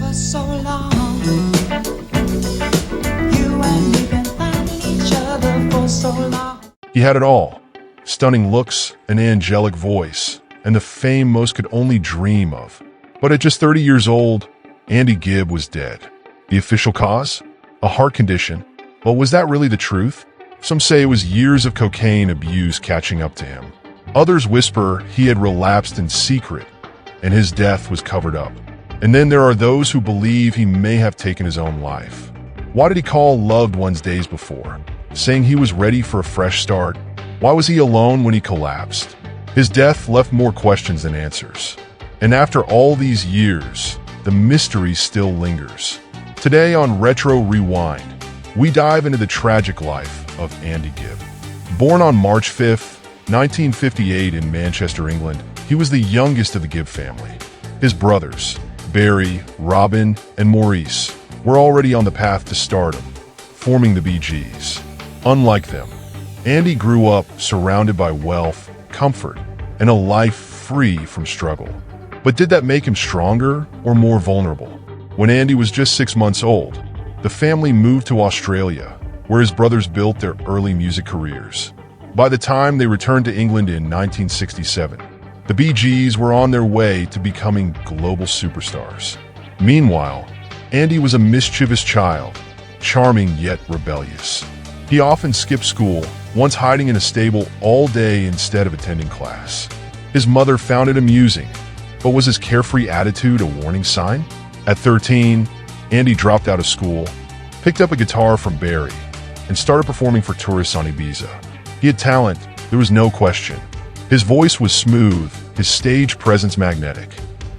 for so long. You and me been finding each other for so long. He had it all: stunning looks, an angelic voice, and the fame most could only dream of. But at just 30 years old, Andy Gibb was dead. The official cause? A heart condition. But was that really the truth? Some say it was years of cocaine abuse catching up to him. Others whisper he had relapsed in secret, and his death was covered up. And then there are those who believe he may have taken his own life. Why did he call loved ones days before, saying he was ready for a fresh start? Why was he alone when he collapsed? His death left more questions than answers. And after all these years, the mystery still lingers. Today on Retro Rewind, we dive into the tragic life of Andy Gibb. Born on March 5th, 1958 in Manchester, England, he was the youngest of the Gibb family. His brothers, Barry, Robin, and Maurice, were already on the path to stardom, forming the Bee Gees. Unlike them, Andy grew up surrounded by wealth, comfort, and a life free from struggle. But did that make him stronger or more vulnerable? When Andy was just 6 months old, the family moved to Australia, where his brothers built their early music careers. By the time they returned to England in 1967, the Bee Gees were on their way to becoming global superstars. Meanwhile, Andy was a mischievous child, charming yet rebellious. He often skipped school, once hiding in a stable all day instead of attending class. His mother found it amusing, but was his carefree attitude a warning sign? At 13, Andy dropped out of school, picked up a guitar from Barry, and started performing for tourists on Ibiza. He had talent, there was no question. His voice was smooth, his stage presence magnetic.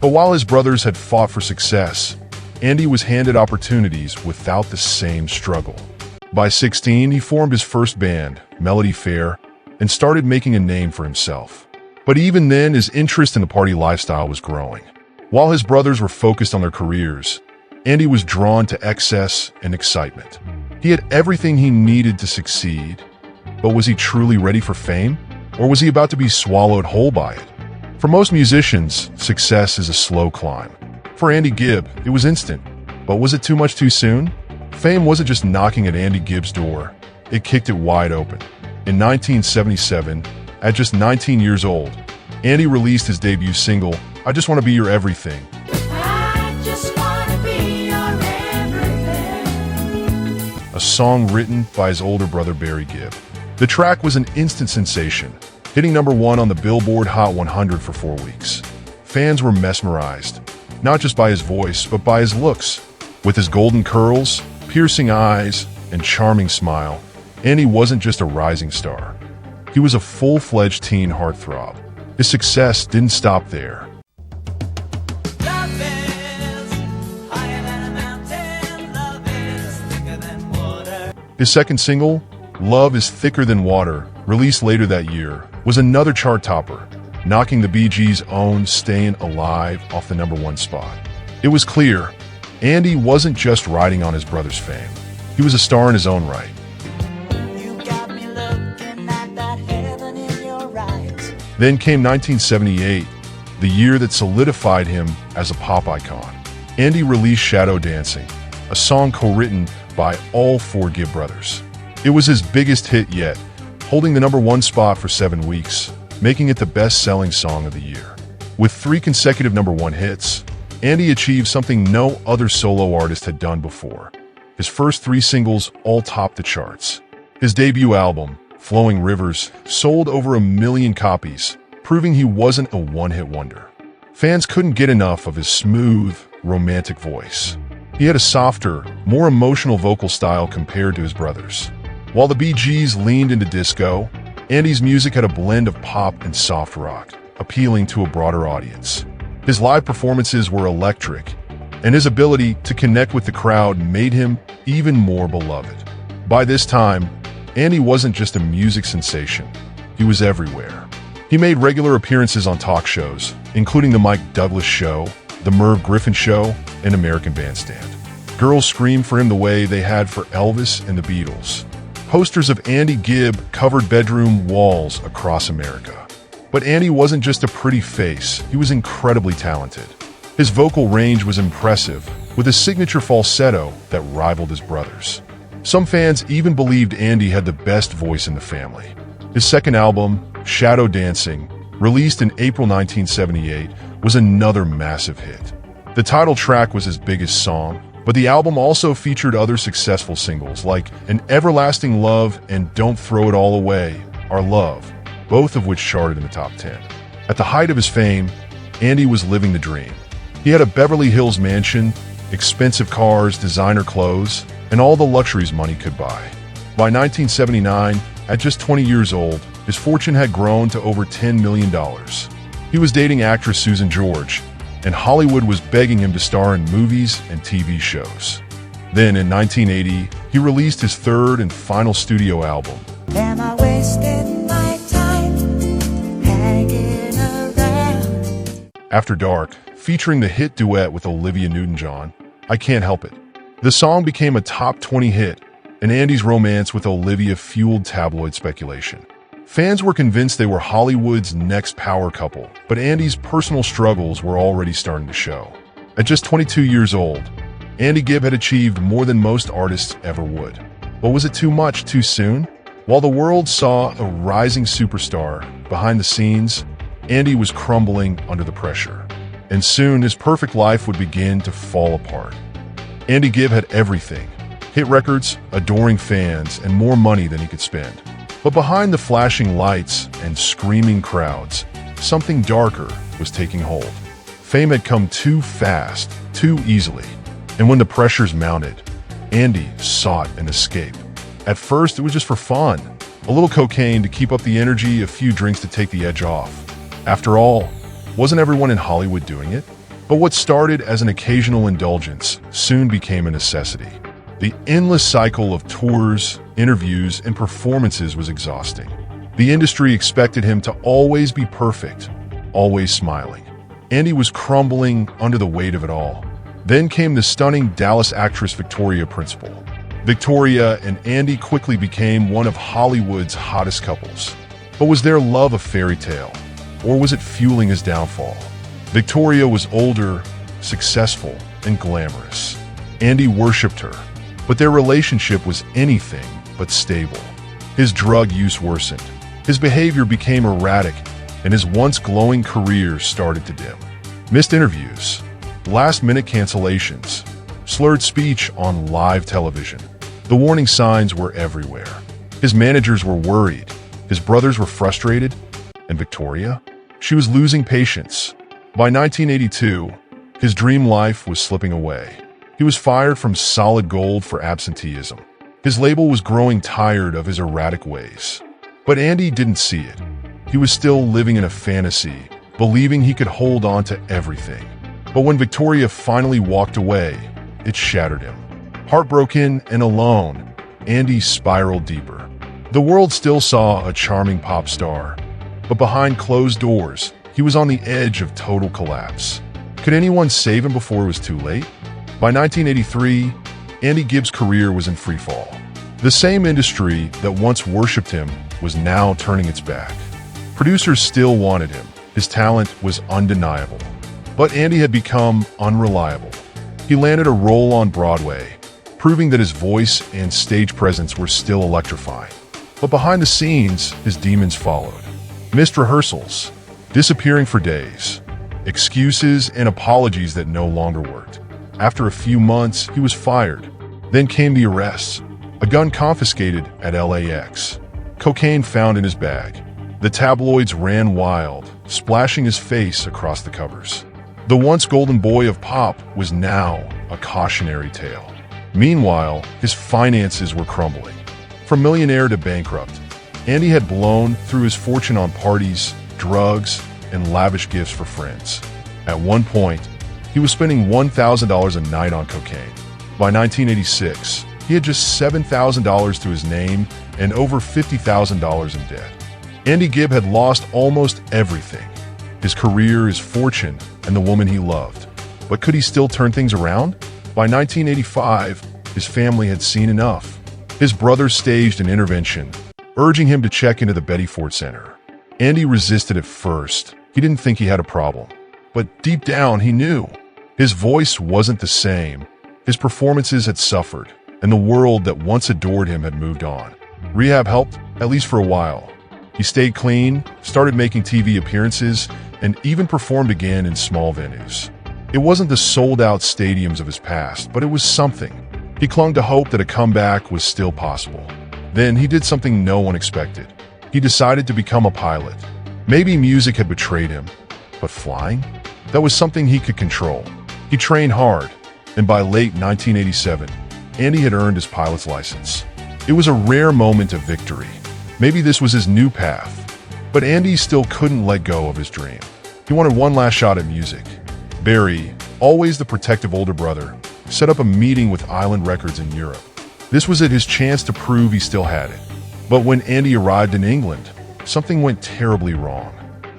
But while his brothers had fought for success, Andy was handed opportunities without the same struggle. By 16, he formed his first band, Melody Fair, and started making a name for himself. But even then, his interest in the party lifestyle was growing. While his brothers were focused on their careers, Andy was drawn to excess and excitement. He had everything he needed to succeed, but was he truly ready for fame? Or was he about to be swallowed whole by it? For most musicians, success is a slow climb. For Andy Gibb, it was instant. But was it too much too soon? Fame wasn't just knocking at Andy Gibb's door, it kicked it wide open. In 1977, at just 19 years old, Andy released his debut single, I Just Want to Be Your Everything. I just wanna be your everything. A song written by his older brother Barry Gibb. The track was an instant sensation, hitting #1 on the Billboard Hot 100 for 4 weeks. Fans were mesmerized, not just by his voice, but by his looks. With his golden curls, piercing eyes, and charming smile, Andy wasn't just a rising star. He was a full-fledged teen heartthrob. His success didn't stop there. Love is higher than a mountain. Love is thicker than water. His second single, Love is Thicker Than Water, released later that year, was another chart topper, knocking the Bee Gees' own Stayin' Alive off the #1 spot. It was clear, Andy wasn't just riding on his brother's fame. He was a star in his own right. You got me looking at that heaven in your eyes. Then came 1978, the year that solidified him as a pop icon. Andy released Shadow Dancing, a song co-written by all 4 Gibb brothers. It was his biggest hit yet, holding the #1 spot for 7 weeks, making it the best-selling song of the year. With 3 consecutive #1 hits, Andy achieved something no other solo artist had done before. His first 3 singles all topped the charts. His debut album, Flowing Rivers, sold over 1 million copies, proving he wasn't a one-hit wonder. Fans couldn't get enough of his smooth, romantic voice. He had a softer, more emotional vocal style compared to his brothers. While the Bee Gees leaned into disco, Andy's music had a blend of pop and soft rock, appealing to a broader audience. His live performances were electric, and his ability to connect with the crowd made him even more beloved. By this time, Andy wasn't just a music sensation, he was everywhere. He made regular appearances on talk shows, including The Mike Douglas Show, The Merv Griffin Show, and American Bandstand. Girls screamed for him the way they had for Elvis and the Beatles. Posters of Andy Gibb covered bedroom walls across America. But Andy wasn't just a pretty face, he was incredibly talented. His vocal range was impressive, with a signature falsetto that rivaled his brother's. Some fans even believed Andy had the best voice in the family. His second album, Shadow Dancing, released in April 1978, was another massive hit. The title track was his biggest song, but the album also featured other successful singles like An Everlasting Love and Don't Throw It All Away, Our Love, both of which charted in the top 10. At the height of his fame, Andy was living the dream. He had a Beverly Hills mansion, expensive cars, designer clothes, and all the luxuries money could buy. By 1979, at just 20 years old, his fortune had grown to over $10 million. He was dating actress Susan George, and Hollywood was begging him to star in movies and TV shows. Then, in 1980, he released his third and final studio album. Am I wasting my time hanging around? After Dark, featuring the hit duet with Olivia Newton-John, I Can't Help It. The song became a top 20 hit, and Andy's romance with Olivia fueled tabloid speculation. Fans were convinced they were Hollywood's next power couple, but Andy's personal struggles were already starting to show. At just 22 years old, Andy Gibb had achieved more than most artists ever would. But was it too much too soon? While the world saw a rising superstar, behind the scenes, Andy was crumbling under the pressure. And soon his perfect life would begin to fall apart. Andy Gibb had everything: hit records, adoring fans, and more money than he could spend. But behind the flashing lights and screaming crowds, something darker was taking hold. Fame had come too fast, too easily, and when the pressures mounted, Andy sought an escape. At first, it was just for fun. A little cocaine to keep up the energy, a few drinks to take the edge off. After all, wasn't everyone in Hollywood doing it? But what started as an occasional indulgence soon became a necessity. The endless cycle of tours, interviews, and performances was exhausting. The industry expected him to always be perfect, always smiling. Andy was crumbling under the weight of it all. Then came the stunning Dallas actress Victoria Principal. Victoria and Andy quickly became one of Hollywood's hottest couples. But was their love a fairy tale, or was it fueling his downfall? Victoria was older, successful, and glamorous. Andy worshipped her, but their relationship was anything but stable. His drug use worsened, his behavior became erratic, and his once glowing career started to dim. Missed interviews, last-minute cancellations, slurred speech on live television. The warning signs were everywhere. His managers were worried, his brothers were frustrated, and Victoria? She was losing patience. By 1982, his dream life was slipping away. He was fired from Solid Gold for absenteeism. His label was growing tired of his erratic ways. But Andy didn't see it. He was still living in a fantasy, believing he could hold on to everything. But when Victoria finally walked away, it shattered him. Heartbroken and alone, Andy spiraled deeper. The world still saw a charming pop star, but behind closed doors, he was on the edge of total collapse. Could anyone save him before it was too late? By 1983, Andy Gibb's career was in freefall. The same industry that once worshipped him was now turning its back. Producers still wanted him. His talent was undeniable. But Andy had become unreliable. He landed a role on Broadway, proving that his voice and stage presence were still electrifying. But behind the scenes, his demons followed. Missed rehearsals, disappearing for days, excuses and apologies that no longer worked. After a few months, he was fired. Then came the arrests, a gun confiscated at LAX, cocaine found in his bag. The tabloids ran wild, splashing his face across the covers. The once golden boy of pop was now a cautionary tale. Meanwhile, his finances were crumbling. From millionaire to bankrupt, Andy had blown through his fortune on parties, drugs, and lavish gifts for friends. At one point, he was spending $1,000 a night on cocaine. By 1986, he had just $7,000 to his name and over $50,000 in debt. Andy Gibb had lost almost everything: his career, his fortune, and the woman he loved. But could he still turn things around? By 1985, his family had seen enough. His brother staged an intervention, urging him to check into the Betty Ford Center. Andy resisted at first. He didn't think he had a problem. But deep down, he knew. His voice wasn't the same. His performances had suffered, and the world that once adored him had moved on. Rehab helped, at least for a while. He stayed clean, started making TV appearances, and even performed again in small venues. It wasn't the sold-out stadiums of his past, but it was something. He clung to hope that a comeback was still possible. Then he did something no one expected. He decided to become a pilot. Maybe music had betrayed him, but flying? That was something he could control. He trained hard, and by late 1987, Andy had earned his pilot's license. It was a rare moment of victory. Maybe this was his new path. But Andy still couldn't let go of his dream. He wanted one last shot at music. Barry, always the protective older brother, set up a meeting with Island Records in Europe. This was his chance to prove he still had it. But when Andy arrived in England, something went terribly wrong.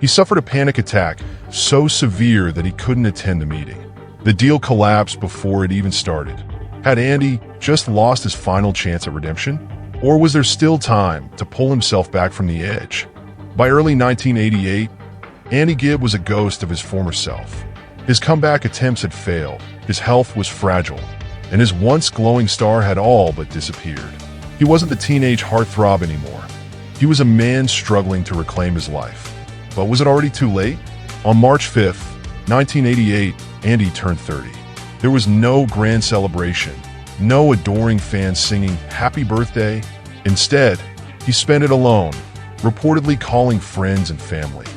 He suffered a panic attack so severe that he couldn't attend the meeting. The deal collapsed before it even started. Had Andy just lost his final chance at redemption? Or was there still time to pull himself back from the edge? By early 1988, Andy Gibb was a ghost of his former self. His comeback attempts had failed, his health was fragile, and his once glowing star had all but disappeared. He wasn't the teenage heartthrob anymore. He was a man struggling to reclaim his life. But was it already too late? On March 5th, 1988, Andy turned 30. There was no grand celebration, no adoring fans singing "Happy Birthday." Instead, he spent it alone, reportedly calling friends and family,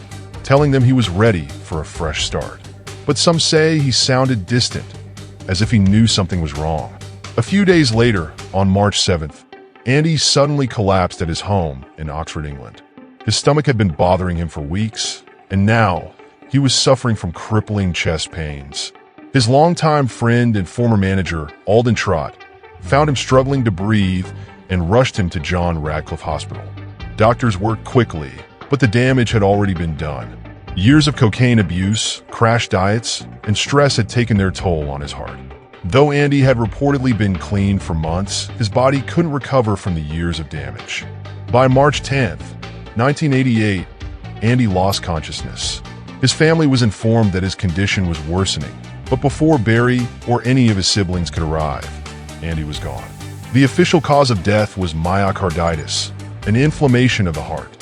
telling them he was ready for a fresh start. But some say he sounded distant, as if he knew something was wrong. A few days later, on March 7th, Andy suddenly collapsed at his home in Oxford, England. His stomach had been bothering him for weeks, and now he was suffering from crippling chest pains. His longtime friend and former manager, Alden Trott, found him struggling to breathe and rushed him to John Radcliffe Hospital. Doctors worked quickly, but the damage had already been done. Years of cocaine abuse, crash diets, and stress had taken their toll on his heart. Though Andy had reportedly been clean for months, his body couldn't recover from the years of damage. By March 10th, 1988, Andy lost consciousness. His family was informed that his condition was worsening, but before Barry or any of his siblings could arrive, Andy was gone. The official cause of death was myocarditis, an inflammation of the heart.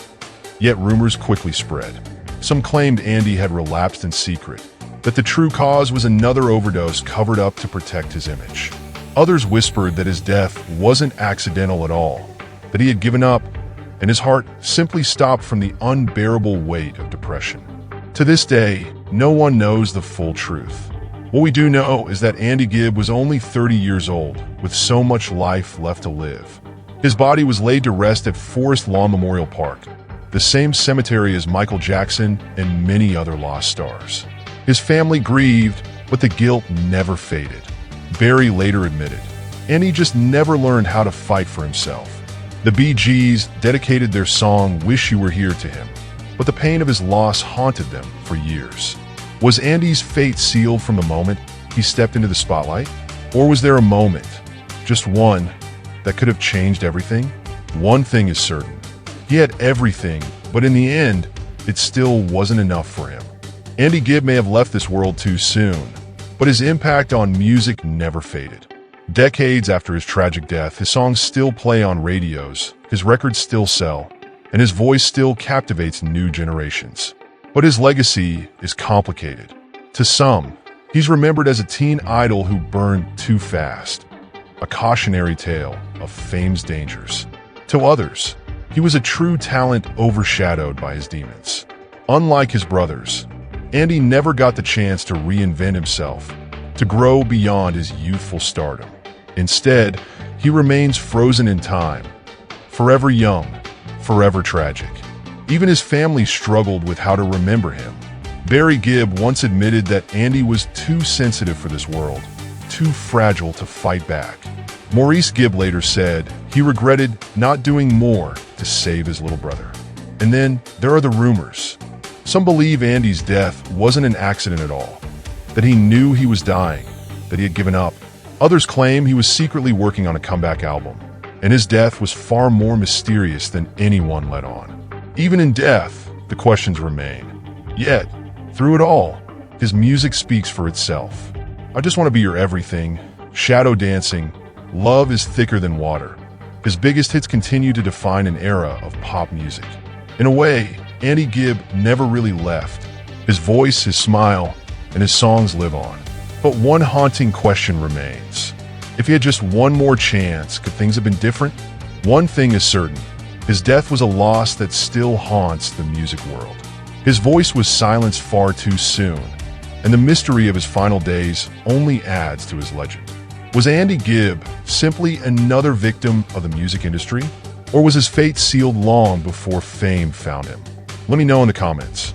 Yet rumors quickly spread. Some claimed Andy had relapsed in secret, that the true cause was another overdose covered up to protect his image. Others whispered that his death wasn't accidental at all, that he had given up, and his heart simply stopped from the unbearable weight of depression. To this day, no one knows the full truth. What we do know is that Andy Gibb was only 30 years old, with so much life left to live. His body was laid to rest at Forest Lawn Memorial Park, the same cemetery as Michael Jackson and many other lost stars. His family grieved, but the guilt never faded. Barry later admitted, Andy just never learned how to fight for himself. The Bee Gees dedicated their song "Wish You Were Here" to him, but the pain of his loss haunted them for years. Was Andy's fate sealed from the moment he stepped into the spotlight? Or was there a moment, just one, that could have changed everything? One thing is certain. He had everything, but in the end, it still wasn't enough for him. Andy Gibb may have left this world too soon, but his impact on music never faded. Decades after his tragic death, his songs still play on radios, his records still sell, and his voice still captivates new generations. But his legacy is complicated. To some, he's remembered as a teen idol who burned too fast, a cautionary tale of fame's dangers. To others, he was a true talent overshadowed by his demons. Unlike his brothers, Andy never got the chance to reinvent himself, to grow beyond his youthful stardom. Instead, he remains frozen in time, forever young, forever tragic. Even his family struggled with how to remember him. Barry Gibb once admitted that Andy was too sensitive for this world, too fragile to fight back. Maurice Gibb later said he regretted not doing more to save his little brother. And then there are the rumors. Some believe Andy's death wasn't an accident at all, that he knew he was dying, that he had given up. Others claim he was secretly working on a comeback album, and his death was far more mysterious than anyone let on. Even in death, the questions remain. Yet, through it all, his music speaks for itself. I Just Want to Be Your Everything, Shadow Dancing, Love is Thicker Than Water. His biggest hits continue to define an era of pop music. In a way, Andy Gibb never really left. His voice, his smile, and his songs live on. But one haunting question remains. If he had just one more chance, could things have been different? One thing is certain. His death was a loss that still haunts the music world. His voice was silenced far too soon, and the mystery of his final days only adds to his legend. Was Andy Gibb simply another victim of the music industry? Or was his fate sealed long before fame found him? Let me know in the comments.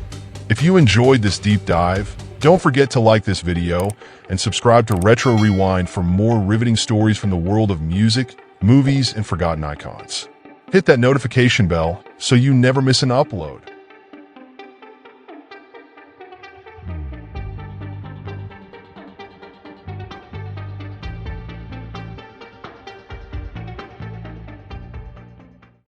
If you enjoyed this deep dive, don't forget to like this video and subscribe to Retro Rewind for more riveting stories from the world of music, movies, and forgotten icons. Hit that notification bell so you never miss an upload.